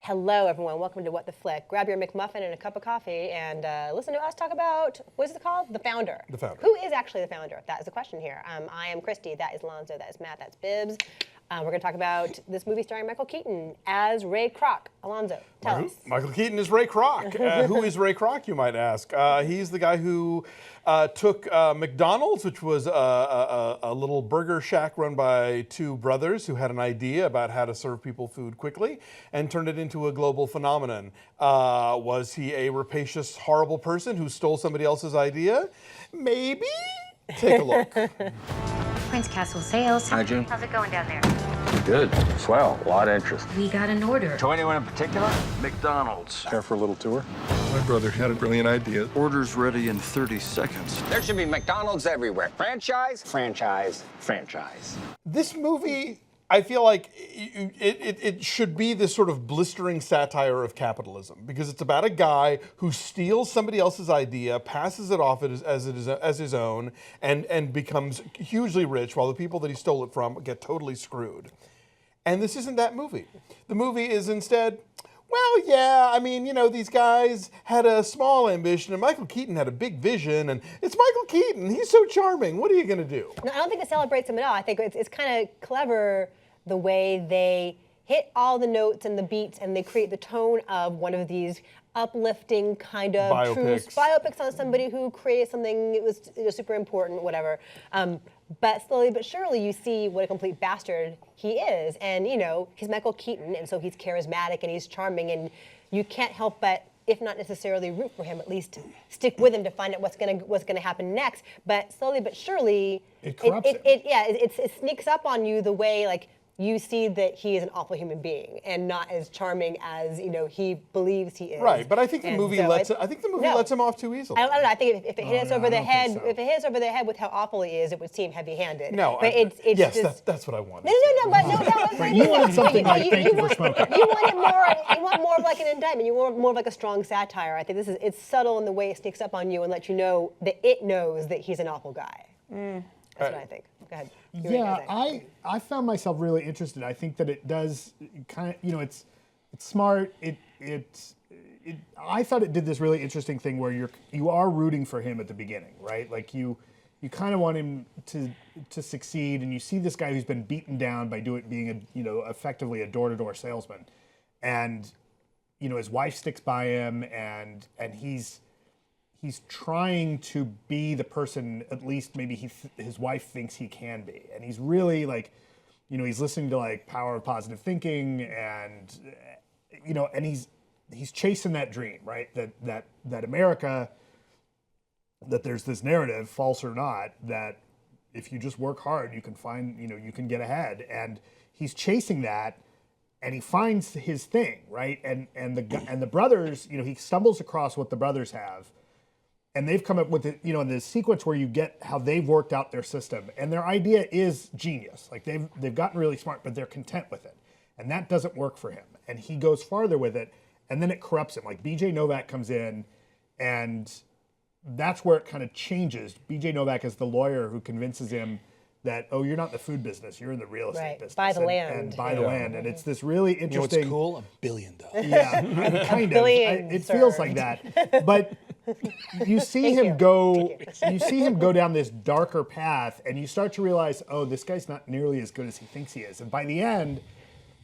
Hello, everyone. Welcome to What the Flick. Grab your McMuffin and a cup of coffee and listen to us talk about, what is it called? The Founder. The Founder. Who is actually the founder? That is the question here. I am Christy. That is Lonzo. That is Matt. That's Bibbs. We're going to talk about this movie starring Michael Keaton as Ray Kroc. Alonzo, tell us. Michael Keaton is Ray Kroc. Who is Ray Kroc, you might ask? He's the guy who took McDonald's, which was a little burger shack run by two brothers who had an idea about how to serve people food quickly, and turned it into a global phenomenon. Was he a rapacious, horrible person who stole somebody else's idea? Maybe? Take a look. Prince Castle Sales. Hi, June. How's it going down there? Good. Swell. A lot of interest. We got an order. To anyone in particular? McDonald's. Care for a little tour? My brother had a brilliant idea. Order's ready in 30 seconds. There should be McDonald's everywhere. Franchise, franchise, franchise. This movie, I feel like it should be this sort of blistering satire of capitalism, because it's about a guy who steals somebody else's idea, passes it off as his own, and becomes hugely rich, while the people that he stole it from get totally screwed. And this isn't that movie. The movie is instead, well, yeah, I mean, you know, these guys had a small ambition, and Michael Keaton had a big vision, and it's Michael Keaton. He's so charming. What are you going to do? No, I don't think it celebrates him at all. I think it's kind of clever the way they hit all the notes and the beats, and they create the tone of one of these uplifting kind of biopics on somebody who created something that was super important, whatever. But slowly but surely you see what a complete bastard he is. And you know, he's Michael Keaton, and so he's charismatic and he's charming, and you can't help but, if not necessarily root for him, at least stick with him to find out what's gonna happen next. But slowly but surely, it corrupts him. It sneaks up on you the way, like, you see that he is an awful human being and not as charming as, you know, he believes he is. Right, but I think the movie lets him off too easily. I don't know. I think if it hit us over the head, if it hits over the head with how awful he is, it would seem heavy-handed. No, but yes, that's what I wanted. No. You wanted something like Thank You for Smoking. You want more of like an indictment. You want more of like a strong satire. I think it's subtle in the way it sneaks up on you and lets you know that it knows that he's an awful guy. That's what I think. Go ahead. Yeah, I found myself really interested. I think that it does kind of, you know, it's smart. I thought it did this really interesting thing where you are rooting for him at the beginning, right? Like you kind of want him to succeed, and you see this guy who's been beaten down by being effectively a door-to-door salesman, and you know his wife sticks by him, and he's trying to be the person, at least maybe his wife thinks he can be. And he's really like, you know, he's listening to like Power of Positive Thinking, and, you know, and he's chasing that dream, right? That America, that there's this narrative, false or not, that if you just work hard, you can find, you know, you can get ahead. And he's chasing that, and he finds his thing, right? And the brothers, you know, he stumbles across what the brothers have. And they've come up with it, you know, in the sequence where you get how they've worked out their system, and their idea is genius. Like they've gotten really smart, but they're content with it, and that doesn't work for him. And he goes farther with it, and then it corrupts him. Like B.J. Novak comes in, and that's where it kind of changes. B.J. Novak is the lawyer who convinces him that, oh, you're not in the food business, you're in the real estate business. Buy the land. And buy the land. And it's this really interesting. You know what's cool? $1 billion. Yeah, kind of. It feels like that. But you see him go down this darker path, and you start to realize, oh, this guy's not nearly as good as he thinks he is. And by the end,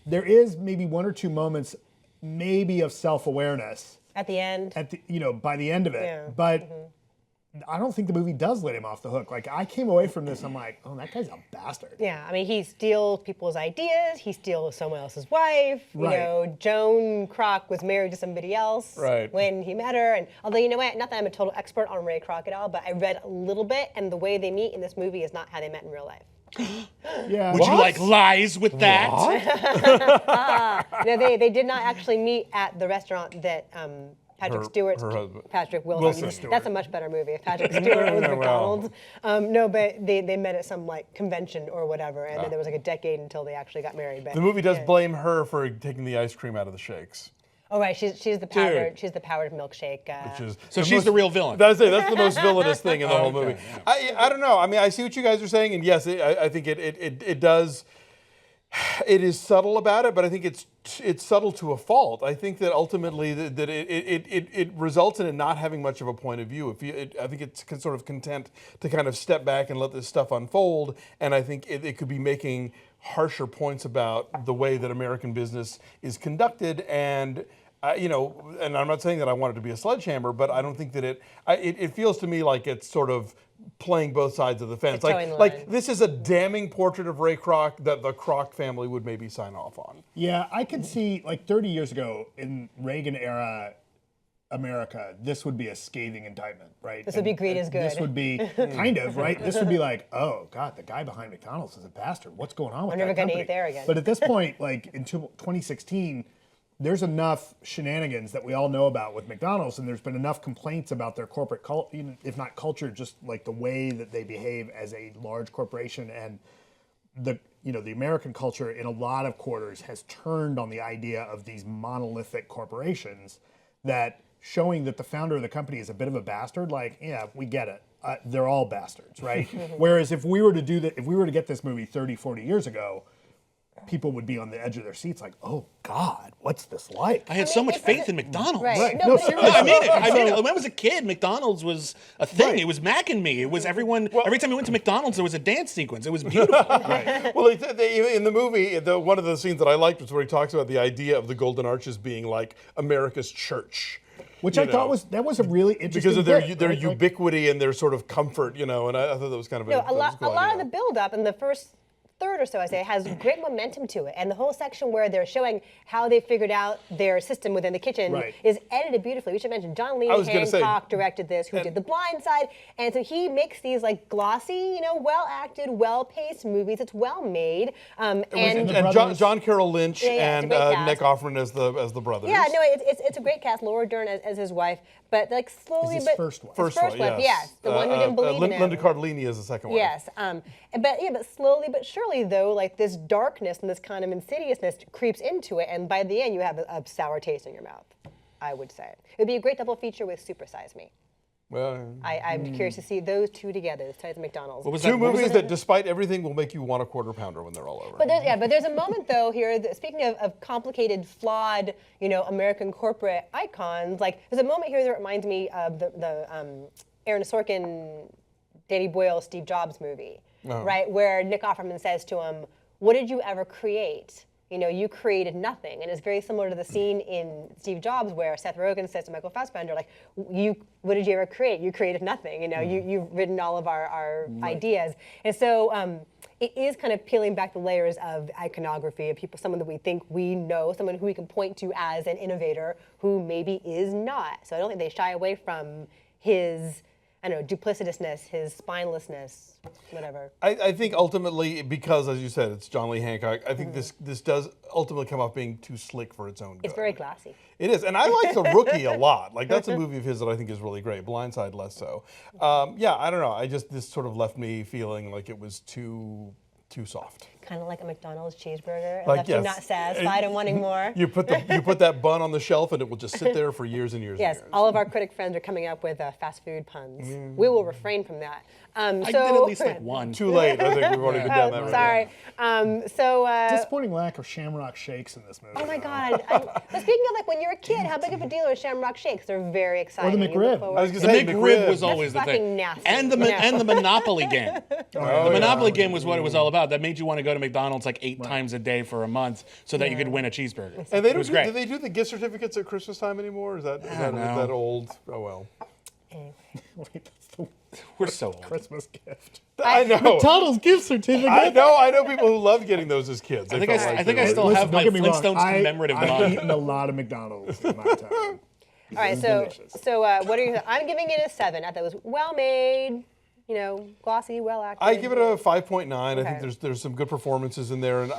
there is maybe one or two moments maybe of self-awareness. At the end? By the end of it. Yeah. But I don't think the movie does let him off the hook. Like, I came away from this, I'm like, oh, that guy's a bastard. Yeah, I mean, he steals people's ideas. He steals someone else's wife. Right. You know, Joan Kroc was married to somebody else when he met her. And although, you know what, not that I'm a total expert on Ray Kroc at all, but I read a little bit, and the way they meet in this movie is not how they met in real life. Yeah. Would you like lies with that? No, they did not actually meet at the restaurant that Patrick Stewart's Patrick Wilson. That's a much better movie. If Patrick Stewart owns McDonald's. No, but they met at some like convention or whatever, and then there was like a decade until they actually got married. But the movie does blame her for taking the ice cream out of the shakes. Oh right, she's the powdered milkshake. So she's the real villain. That's the most villainous thing in the whole movie. Yeah. I don't know. I mean, I see what you guys are saying, and yes, I think it does. It is subtle about it, but I think it's subtle to a fault. I think that ultimately that it results in it not having much of a point of view. I think it's sort of content to kind of step back and let this stuff unfold, and I think it could be making harsher points about the way that American business is conducted. And and I'm not saying that I want it to be a sledgehammer, but I don't think that it feels to me like it's sort of playing both sides of the fence. Like this is a damning portrait of Ray Kroc that the Kroc family would maybe sign off on. Yeah, I could see, like 30 years ago in Reagan era America, this would be a scathing indictment, right? This would be great as good. This would be kind of, right? This would be like, oh God, the guy behind McDonald's is a bastard. What's going on with that company? I'm never gonna eat there again. But at this point, like in 2016, there's enough shenanigans that we all know about with McDonald's, and there's been enough complaints about their corporate culture, if not culture, just like the way that they behave as a large corporation. And the American culture in a lot of quarters has turned on the idea of these monolithic corporations, that showing that the founder of the company is a bit of a bastard, like, yeah, we get it. They're all bastards, right? Whereas if we were to do that, if we were to get this movie 30, 40 years ago, people would be on the edge of their seats like, oh God, what's this like? I had so much faith in McDonald's. Right. No, seriously. I mean it. When I was a kid, McDonald's was a thing. Right. It was Mac and Me. It was everyone. Every time we went to McDonald's, there was a dance sequence. It was beautiful. Right. Well, in the movie, one of the scenes that I liked was where he talks about the idea of the Golden Arches being like America's church. Which I thought was a really interesting because of their ubiquity and their sort of comfort, and I thought that was kind of a lot of the build-up in the first third or so, I say, has great momentum to it. And the whole section where they're showing how they figured out their system within the kitchen is edited beautifully. We should mention John Lee Hancock directed this, who did The Blind Side. And so he makes these like glossy, well-acted, well-paced movies. It's well-made. And John Carroll Lynch and Nick Offerman as the brothers. Yeah, no, it's a great cast. Laura Dern as his wife. But like slowly, his but first wife. First wife, yes. The one who didn't believe in him. Linda Cardellini is the second wife. Yes, but slowly but surely though, like this darkness and this kind of insidiousness creeps into it, and by the end you have a sour taste in your mouth. I would say it would be a great double feature with Super Size Me. Well, I'm curious to see those two together. The Tides of McDonald's. Two movies that, despite everything, will make you want a quarter pounder when they're all over. But there's a moment though here. Speaking of complicated, flawed, American corporate icons, like there's a moment here that reminds me of the Aaron Sorkin, Danny Boyle, Steve Jobs movie, right? Where Nick Offerman says to him, "What did you ever create? You created nothing." And it's very similar to the scene in Steve Jobs where Seth Rogen says to Michael Fassbender, like, what did you ever create? You created nothing. You've written all of our ideas. And so it is kind of peeling back the layers of iconography of people, someone that we think we know, someone who we can point to as an innovator who maybe is not. So I don't think they shy away from his, duplicitousness, his spinelessness, whatever. I think ultimately, because as you said, it's John Lee Hancock, I think this does ultimately come off being too slick for its own good. It's very classy. It is, and I like The Rookie a lot. Like that's a movie of his that I think is really great. Blindside less so. I don't know. This sort of left me feeling like it was too soft. Kind of like a McDonald's cheeseburger, and like, left you not satisfied and wanting more. You put that bun on the shelf, and it will just sit there for years and years. Yes, and years. All of our critic friends are coming up with fast food puns. We will refrain from that. I did at least like one. Too late. I think we've already been down that road. Sorry. Disappointing lack of Shamrock Shakes in this movie. Oh my God. But speaking of like when you're a kid, how big of a deal are Shamrock Shakes? They're very exciting. Or the McRib. I was The gonna say McRib was always That's the thing. fucking nasty. And the Monopoly game. The Monopoly game was what it was all about. That made you want to go to McDonald's like 8 times a day for a month so that you could win a cheeseburger. And they do they do the gift certificates at Christmas time anymore? Is that old? Oh well. Anyway. Wait, that's the We're so old. Christmas gift. I know. McDonald's gift certificate. I know people who loved getting those as kids. I think I still have my Flintstones commemorative I've mug. eaten a lot of McDonald's in my time. All right, so what are you? I'm giving it a 7. I thought it was well made, glossy, well acted. I give it a 5.9. I think there's some good performances in there, and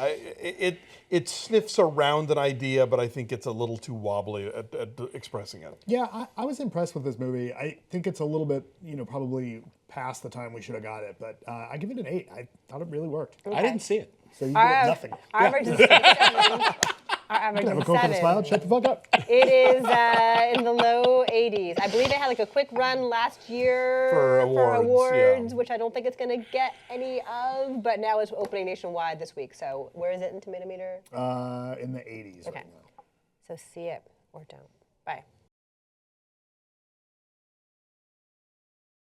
it sniffs around an idea, but I think it's a little too wobbly at expressing it. Yeah, I was impressed with this movie. I think it's a little bit, probably past the time we should have got it, but I give it an 8. I thought it really worked. Okay. I didn't see it. So you get nothing. Our average is 7. Our average Have a is Coke and a 7. smile. Shut the fuck up. It is in the low 80s. I believe it had like a quick run last year For awards, which I don't think it's going to get any of, but now it's opening nationwide this week. So where is it in Tomato Meter? In the 80s Okay. right now. So see it or don't.